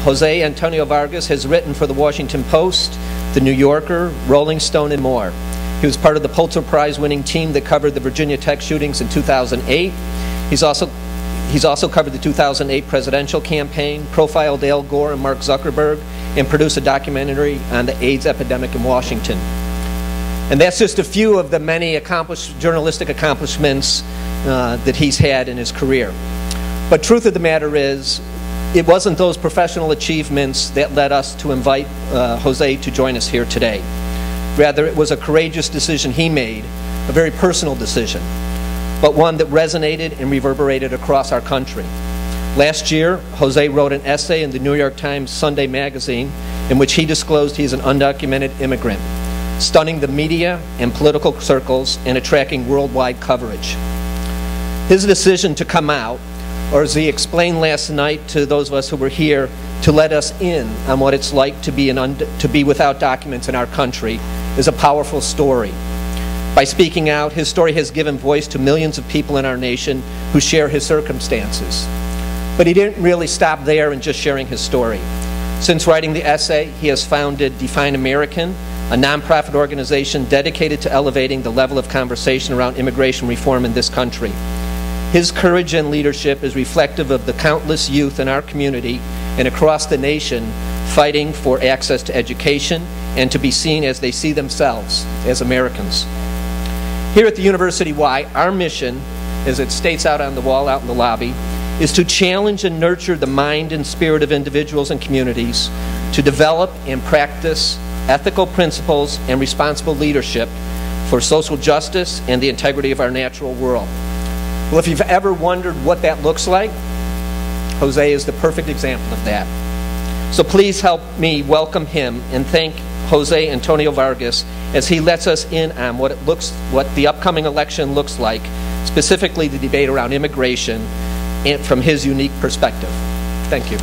Jose Antonio Vargas has written for the Washington Post, the New Yorker, Rolling Stone, and more. He was part of the Pulitzer Prize winning team that covered the Virginia Tech shootings in 2008. He's also covered the 2008 presidential campaign, profiled Al Gore and Mark Zuckerberg, and produced a documentary on the AIDS epidemic in Washington. And that's just a few of the many journalistic accomplishments that he's had in his career. But truth of the matter is, it wasn't those professional achievements that led us to invite Jose to join us here today. Rather, it was a courageous decision he made, a very personal decision, but one that resonated and reverberated across our country. Last year, Jose wrote an essay in the New York Times Sunday magazine in which he disclosed he is an undocumented immigrant, stunning the media and political circles and attracting worldwide coverage. His decision to come out, or as he explained last night to those of us who were here, to let us in on what it's like to be without documents in our country, is a powerful story. By speaking out, his story has given voice to millions of people in our nation who share his circumstances. But he didn't really stop there in just sharing his story. Since writing the essay, he has founded Define American, a nonprofit organization dedicated to elevating the level of conversation around immigration reform in this country. His courage and leadership is reflective of the countless youth in our community and across the nation fighting for access to education and to be seen as they see themselves as Americans. Here at the University Y, our mission, as it states out on the wall out in the lobby, is to challenge and nurture the mind and spirit of individuals and communities, to develop and practice ethical principles and responsible leadership for social justice and the integrity of our natural world. Well, if you've ever wondered what that looks like, Jose is the perfect example of that. So please help me welcome him and thank Jose Antonio Vargas as he lets us in on what the upcoming election looks like, specifically the debate around immigration, and from his unique perspective. Thank you.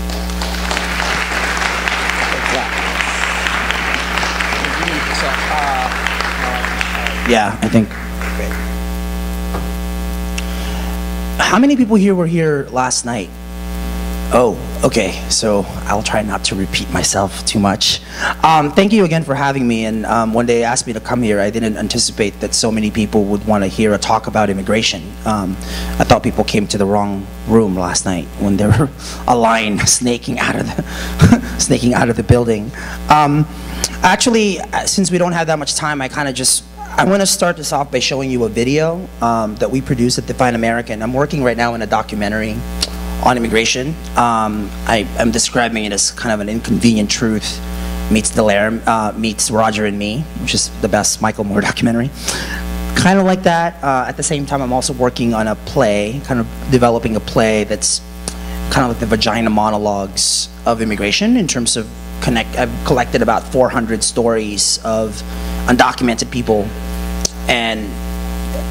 Yeah, I think. How many people here were here last night? Oh, okay. So I'll try not to repeat myself too much. Thank you again for having me. And when they asked me to come here, I didn't anticipate that so many people would want to hear a talk about immigration. I thought people came to the wrong room last night when there were a line snaking out of the building. Actually, since we don't have that much time, I want to start this off by showing you a video that we produced at Define American. I'm working right now in a documentary on immigration. I'm describing it as kind of an inconvenient truth meets Roger and Me, which is the best Michael Moore documentary. Kind of like that. At the same time, I'm also working on a play, kind of developing a play that's kind of like the vagina monologues of immigration in terms of I've collected about 400 stories of undocumented people and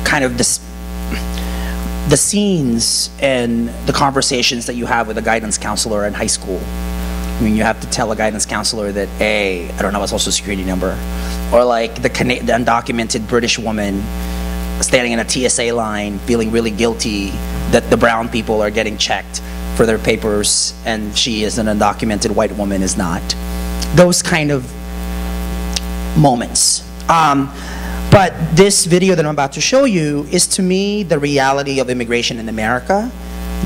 kind of the scenes and the conversations that you have with a guidance counselor in high school. I mean, you have to tell a guidance counselor that, A, I don't know a social security number, or like the undocumented British woman standing in a TSA line feeling really guilty that the brown people are getting checked for their papers and she is an undocumented white woman is not. Those kind of moments. But this video that I'm about to show you is, to me, the reality of immigration in America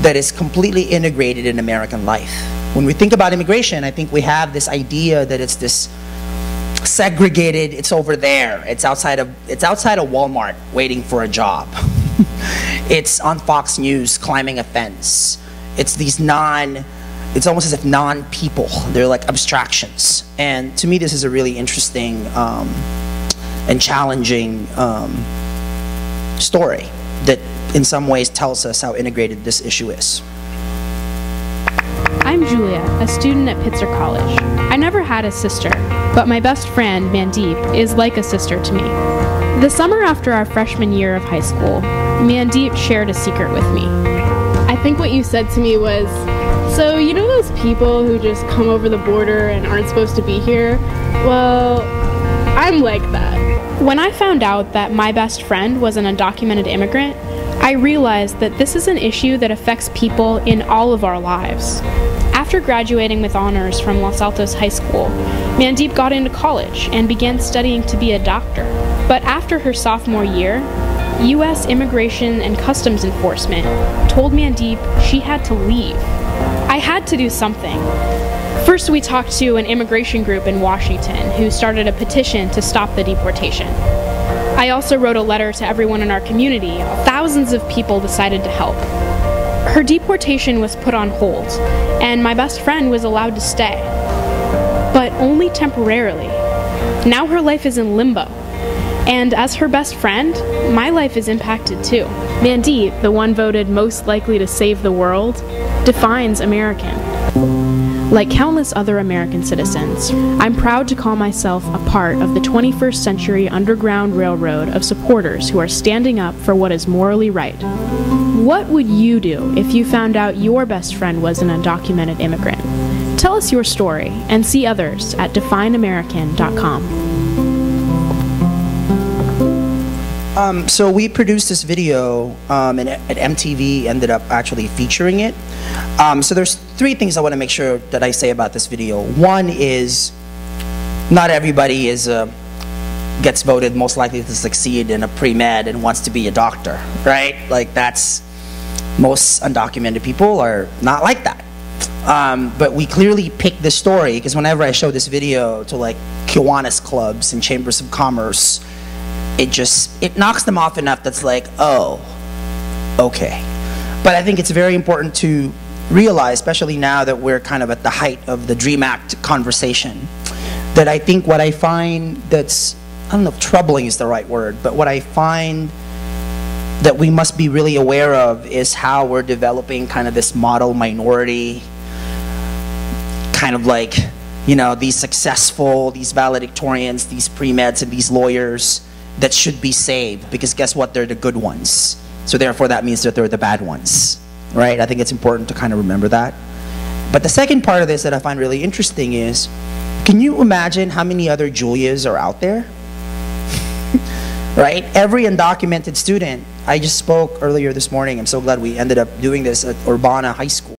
that is completely integrated in American life. When we think about immigration, I think we have this idea that it's this segregated, it's over there, it's outside of Walmart waiting for a job. It's on Fox News climbing a fence. It's it's almost as if non-people, they're like abstractions. And to me, this is a really interesting and challenging story that in some ways tells us how integrated this issue is. I'm Julia, a student at Pitzer College. I never had a sister, but my best friend, Mandeep, is like a sister to me. The summer after our freshman year of high school, Mandeep shared a secret with me. I think what you said to me was, so you know those people who just come over the border and aren't supposed to be here? Well, I'm like that. When I found out that my best friend was an undocumented immigrant, I realized that this is an issue that affects people in all of our lives. After graduating with honors from Los Altos High School, Mandeep got into college and began studying to be a doctor. But after her sophomore year, U.S. Immigration and Customs Enforcement told Mandeep she had to leave. I had to do something. First, we talked to an immigration group in Washington who started a petition to stop the deportation. I also wrote a letter to everyone in our community. Thousands of people decided to help. Her deportation was put on hold, and my best friend was allowed to stay. But only temporarily. Now her life is in limbo. And as her best friend, my life is impacted too. Mandeep, the one voted most likely to save the world, defines American. Like countless other American citizens, I'm proud to call myself a part of the 21st century Underground Railroad of supporters who are standing up for what is morally right. What would you do if you found out your best friend was an undocumented immigrant? Tell us your story and see others at defineamerican.com. So we produced this video, and at MTV ended up actually featuring it. So there's three things I want to make sure that I say about this video. One is, not everybody gets voted most likely to succeed in a pre-med and wants to be a doctor, right? Like most undocumented people are not like that. But we clearly picked this story because whenever I show this video to like Kiwanis clubs and chambers of commerce, it knocks them off enough that's like, oh, okay. But I think it's very important to realize, especially now that we're kind of at the height of the DREAM Act conversation, that I think what I find that's, I don't know if troubling is the right word, but what I find that we must be really aware of is how we're developing kind of this model minority, kind of like, you know, these successful, these valedictorians, these pre-meds, and these lawyers that should be saved, because guess what? They're the good ones. So therefore that means that they're the bad ones, right? I think it's important to kind of remember that. But the second part of this that I find really interesting is, can you imagine how many other Julias are out there? Right? Every undocumented student, I just spoke earlier this morning, I'm so glad we ended up doing this at Urbana High School.